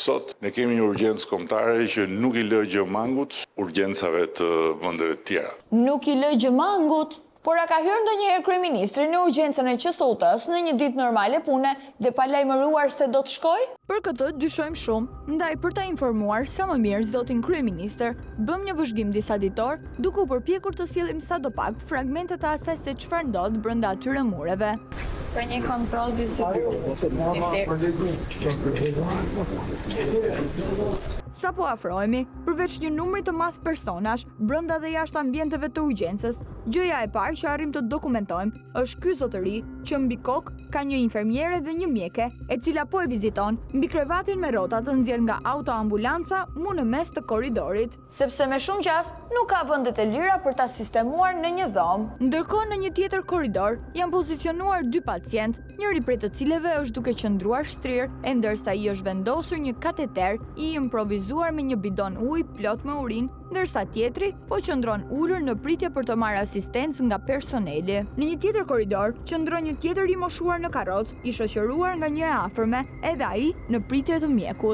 Sot ne kemi një urgjencë kombëtare që nuk i lë gjë mangut urgjencave të vendeve të tjera. Nuk i lë gjë mangut, por a ka hyrë ndonjëherë kryeministri në urgjencën e QSOT-s në një ditë normale pune dhe pa lajmëruar se do të shkojë? Për këtë dyshojmë shumë, ndaj për ta informuar sa më mirë zotin kryeministër, bëm një vëzhgim disa ditor, duke u përpjekur të sjellim sadopak fragmente të asaj se çfarë ndodh brenda atyre mureve. Për një kontroll Sa po afrohemi, përveç një numri të madh personash, brenda dhe jashtë ambienteve të urgjencës, gjëja e parë që arrim të dokumentojmë është ky zotëri që mbi kokë ka një infermiere dhe një mjeke, e cila po e viziton mbi krevatin me rrota të nxjerr nga autoambulanca mu në mes të korridorit, sepse me shumë qas nuk ka vendet e lira për ta sistemuar në një dhomë. Ndërkohë në një tjetër korridor janë pozicionuar dy pacient, njëri prej të cilëve është duke qëndruar shtrirë, e ndërsa i është vendosur një kateter i improvizuar me një bidon ujë plot me urinë, ndërsa tjetri po qëndron ulur në pritje për të marrë asistencë nga personeli. Në një tjetër korridor qëndron një tjetër i moshuar në karrocë, i shoqëruar nga një e afërme, edhe ai në pritje të mjekut.